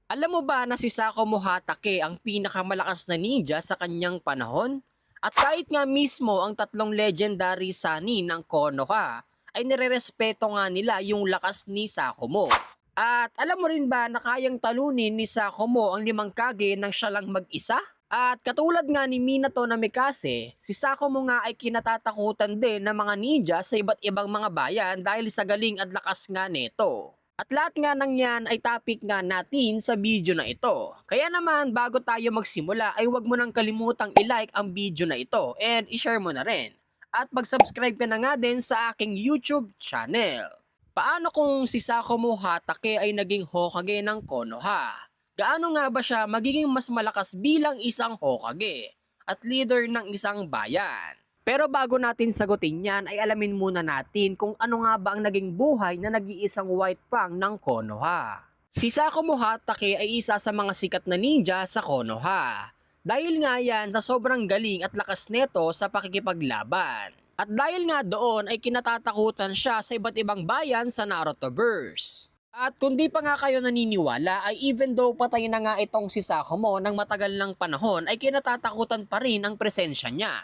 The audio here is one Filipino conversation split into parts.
Alam mo ba na si Sakumo Hatake ang pinakamalakas na ninja sa kanyang panahon? At kahit nga mismo ang tatlong legendary Sannin ng Konoha ay nirerespeto nga nila yung lakas ni Sakumo. At alam mo rin ba na kayang talunin ni Sakumo ang limang kage nang siya lang mag-isa? At katulad nga ni Minato na Mikase, si Sakumo nga ay kinatatakutan din ng mga ninja sa iba't ibang mga bayan dahil sa galing at lakas nga nito. At lahat nga ng yan ay topic nga natin sa video na ito. Kaya naman bago tayo magsimula ay huwag mo nang kalimutang i-like ang video na ito and i-share mo na rin. At mag-subscribe ka na nga din sa aking YouTube channel. Paano kung si Sakumo Hatake ay naging Hokage ng Konoha? Gaano nga ba siya magiging mas malakas bilang isang Hokage at leader ng isang bayan? Pero bago natin sagutin yan ay alamin muna natin kung ano nga ba ang naging buhay na nag-iisang White Fang ng Konoha. Si Sakumo Hatake ay isa sa mga sikat na ninja sa Konoha. Dahil nga yan sa sobrang galing at lakas neto sa pakikipaglaban. At dahil nga doon ay kinatatakutan siya sa iba't ibang bayan sa Narutoverse. At kung di pa nga kayo naniniwala ay even though patay na nga itong si Sakumo ng matagal ng panahon ay kinatatakutan pa rin ang presensya niya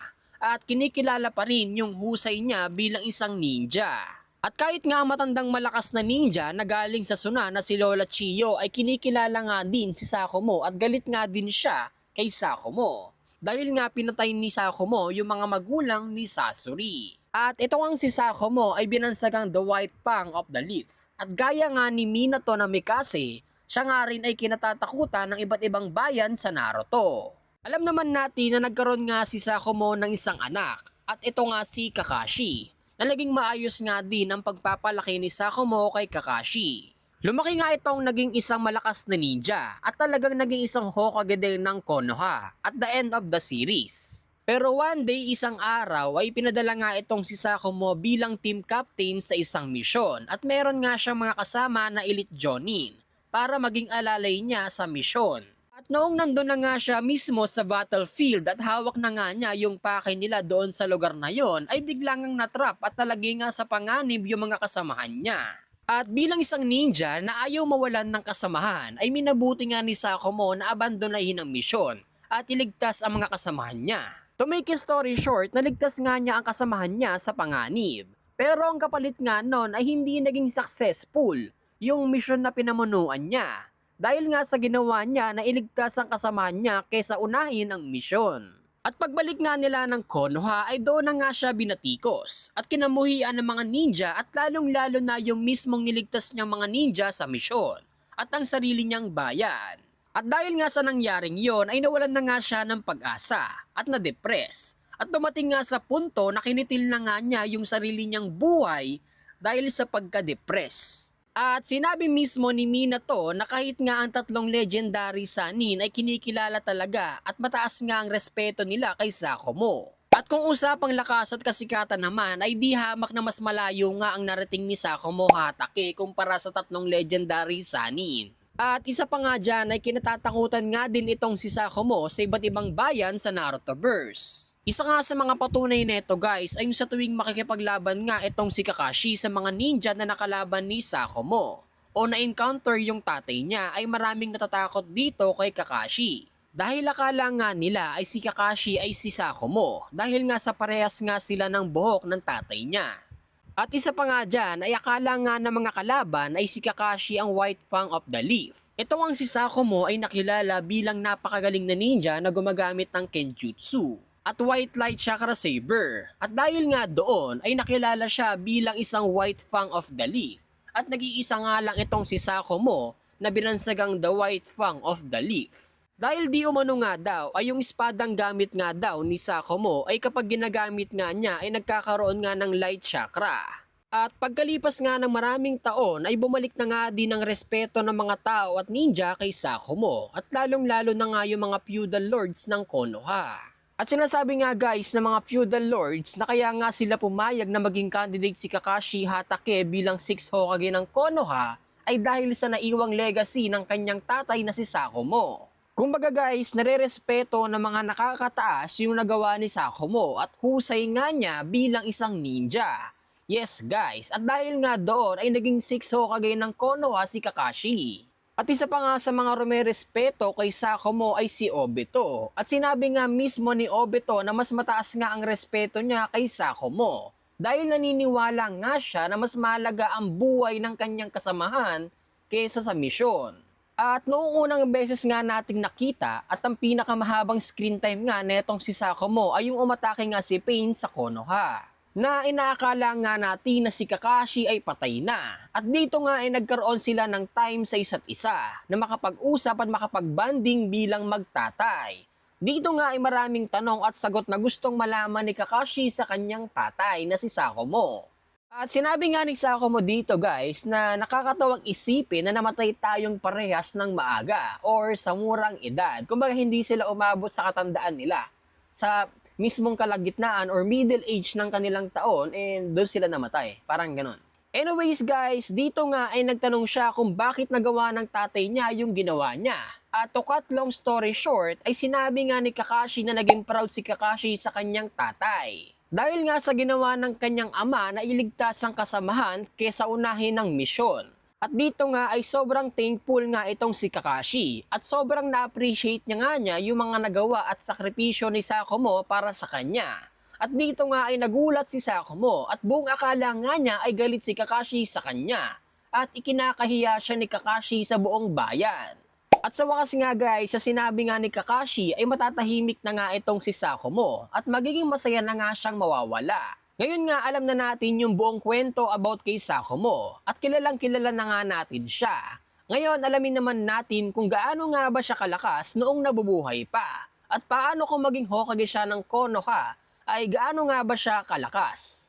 at kinikilala pa rin yung husay niya bilang isang ninja. At kahit nga matandang malakas na ninja na galing sa Suna na si Lola Chiyo ay kinikilala nga din si Sakumo at galit nga din siya kay Sakumo. Dahil nga pinatay ni Sakumo yung mga magulang ni Sasori. At ito ang si Sakumo ay binansagang The White Fang of the Leaf. At gaya nga ni Minato na Mikase, siya nga rin ay kinatatakutan ng iba't ibang bayan sa Naruto. Alam naman natin na nagkaroon nga si Sakumo ng isang anak at ito nga si Kakashi na naging maayos nga din ang pagpapalaki ni Sakumo kay Kakashi. Lumaki nga itong naging isang malakas na ninja at talagang naging isang Hokage din ng Konoha at the end of the series. Pero one day isang araw ay pinadala nga itong si Sakumo bilang team captain sa isang misyon at meron nga siyang mga kasama na elite jonin para maging alalay niya sa misyon. At noong nandun na nga siya mismo sa battlefield at hawak na nga niya yung pakay nila doon sa lugar na yon ay biglang ngang natrap at talagi nga sa panganib yung mga kasamahan niya. At bilang isang ninja na ayaw mawalan ng kasamahan ay minabuti nga ni Sakumo na abandonahin ang misyon at iligtas ang mga kasamahan niya. To make a story short, naligtas nga niya ang kasamahan niya sa panganib. Pero ang kapalit nga nun ay hindi naging successful yung misyon na pinamunuan niya. Dahil nga sa ginawa niya na iligtas ang kasamahan niya kaysa unahin ang misyon. At pagbalik nga nila ng Konoha ay doon na nga siya binatikos at kinamuhian ng mga ninja at lalong lalo na yung mismong niligtas niyang mga ninja sa misyon at ang sarili niyang bayan. At dahil nga sa nangyaring yon ay nawalan na nga siya ng pag-asa at na-depress. At dumating nga sa punto na kinitil na nga niya yung sarili niyang buhay dahil sa pagka-depress. At sinabi mismo ni Minato na kahit nga ang tatlong legendary Sannin ay kinikilala talaga at mataas nga ang respeto nila kay Sakumo. At kung usapang lakas at kasikatan naman ay di hamak na mas malayo nga ang narating ni Sakumo Hatake kumpara sa tatlong legendary Sannin. At isa pa nga dyan ay kinatatakutan nga din itong si Sakumo sa iba't ibang bayan sa Narutoverse. Isa nga sa mga patunay neto guys ay yung sa tuwing makikipaglaban nga itong si Kakashi sa mga ninja na nakalaban ni Sakumo o na-encounter yung tatay niya ay maraming natatakot dito kay Kakashi. Dahil akala nga nila ay si Kakashi ay si Sakumo dahil nga sa parehas nga sila ng buhok ng tatay niya. At isa pa nga dyan ay akala nga ng mga kalaban ay si Kakashi ang White Fang of the Leaf. Ito ang si Sakumo ay nakilala bilang napakagaling na ninja na gumagamit ng Kenjutsu at White Light Chakra Saber. At dahil nga doon ay nakilala siya bilang isang White Fang of the Leaf. At nag-iisa nga lang itong si Sakumo na binansagang the White Fang of the Leaf. Dahil di umano nga daw ay yung espadang gamit nga daw ni Sakumo ay kapag ginagamit nga niya ay nagkakaroon nga ng light chakra. At pagkalipas nga ng maraming taon ay bumalik na nga din ang respeto ng mga tao at ninja kay Sakumo at lalong lalo na nga yung mga feudal lords ng Konoha. At sinasabi nga guys ng mga feudal lords na kaya nga sila pumayag na maging candidate si Kakashi Hatake bilang 6th Hokage ng Konoha ay dahil sa naiwang legacy ng kanyang tatay na si Sakumo. Kumbaga guys, nare-respeto ng mga nakakataas yung nagawa ni Sakumo at husay nga niya bilang isang ninja. Yes guys, at dahil nga doon ay naging 6th Hokage ng Konoha si Kakashi. At isa pa nga sa mga rumerespeto kay Sakomo ay si Obito. At sinabi nga mismo ni Obito na mas mataas nga ang respeto niya kay Sakomo. Dahil naniniwala nga siya na mas mahalaga ang buhay ng kanyang kasamahan kaysa sa misyon. At noong unang beses nga nating nakita at ang pinakamahabang screen time nga netong si Sakomo ay yung umatake nga si Pain sa Konoha, na inaakala nga natin na si Kakashi ay patay na. At dito nga ay nagkaroon sila ng time sa isa't isa na makapag-usap at makapag-banding bilang magtatay. Dito nga ay maraming tanong at sagot na gustong malaman ni Kakashi sa kanyang tatay na si Sakomo. At sinabi nga ni Sakomo dito guys na nakakatawang isipin na namatay tayong parehas ng maaga or sa murang edad. Kumbaga hindi sila umabot sa katandaan nila. Sa mismong kalagitnaan or middle age ng kanilang taon and doon sila namatay. Parang ganun. Anyways guys, dito nga ay nagtanong siya kung bakit nagawa ng tatay niya yung ginawa niya. At to cut long story short, ay sinabi nga ni Kakashi na naging proud si Kakashi sa kanyang tatay. Dahil nga sa ginawa ng kanyang ama na iligtas ang kasamahan kesa unahin ng misyon. At dito nga ay sobrang thankful nga itong si Kakashi at sobrang na-appreciate niya yung mga nagawa at sakripisyo ni Sakomo para sa kanya. At dito nga ay nagulat si Sakomo at buong akala nga niya ay galit si Kakashi sa kanya at ikinakahiya siya ni Kakashi sa buong bayan. At sa wakas nga guys, sa sinabi nga ni Kakashi ay matatahimik na nga itong si Sakomo at magiging masaya na nga siyang mawawala. Ngayon nga alam na natin yung buong kwento about kay Sakomo at kilalang kilala na nga natin siya. Ngayon alamin naman natin kung gaano nga ba siya kalakas noong nabubuhay pa at paano kung maging Hokage siya ng Konoha ay gaano nga ba siya kalakas.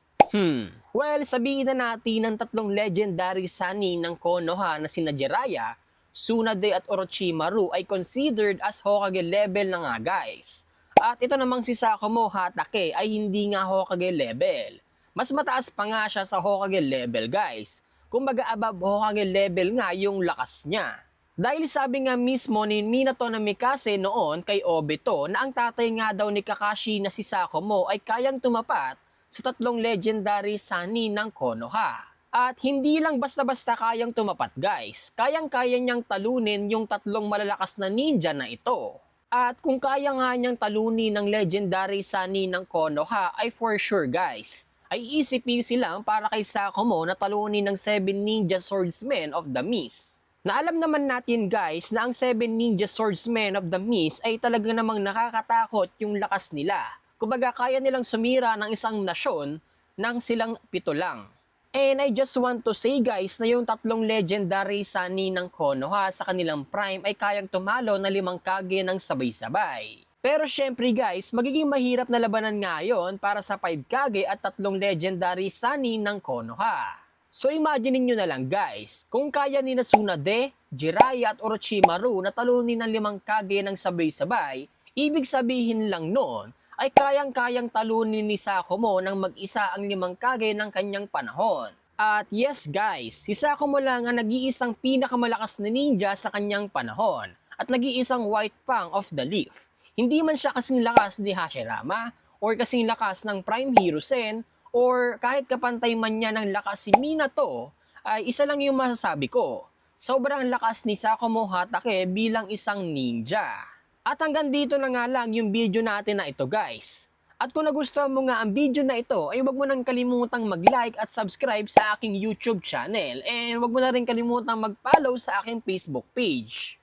Well, sabihin na natin ng tatlong legendary Sannin ng Konoha na sina Jiraiya, Tsunade at Orochimaru ay considered as Hokage level na nga guys. At ito namang si Sakomo Hatake ay hindi nga Hokage level. Mas mataas pa nga siya sa Hokage level guys. Kumbaga above Hokage level nga yung lakas niya. Dahil sabi nga mismo ni Minato Namikaze noon kay Obito na ang tatay nga daw ni Kakashi na si Sakomo ay kayang tumapat sa tatlong legendary Sannin ng Konoha. At hindi lang basta-basta kayang tumapat guys, kayang-kaya niyang talunin yung tatlong malalakas na ninja na ito. At kung kaya nga niyang talunin ng legendary Sannin ng Konoha ay for sure guys, ay easy-peasy lang para kay Sakomo na talunin ng 7 Ninja Swordsmen of the Mist. Na alam naman natin guys na ang 7 Ninja Swordsmen of the Mist ay talaga namang nakakatakot yung lakas nila. Kumbaga kaya nilang sumira ng isang nasyon nang silang 7 lang. And I just want to say guys na yung tatlong legendary Sannin ng Konoha sa kanilang prime ay kayang tumalo na 5 Kage ng sabay-sabay. Pero syempre guys, magiging mahirap na labanan ngayon para sa 5 Kage at tatlong legendary Sannin ng Konoha. So imagine nyo na lang guys, kung kaya ni Tsunade, Jiraiya at Orochimaru na talunin ng 5 Kage ng sabay-sabay, ibig sabihin lang noon ay kayang-kayang talunin ni Sakomo ng mag-isa ang 5 Kage ng kanyang panahon. At yes guys, si Sakomo lang ang nag-iisang pinakamalakas na ninja sa kanyang panahon at nag-iisang White Fang of the Leaf. Hindi man siya kasing lakas ni Hashirama or kasing lakas ng Prime Hiruzen or kahit kapantay man niya ng lakas si Minato, ay isa lang yung masasabi ko. Sobrang lakas ni Sakomo Hatake bilang isang ninja. At hanggang dito na nga lang yung video natin na ito guys. At kung nagustuhan mo nga ang video na ito, ay huwag mo nang kalimutang mag-like at subscribe sa aking YouTube channel. And huwag mo na rin kalimutang mag-follow sa aking Facebook page.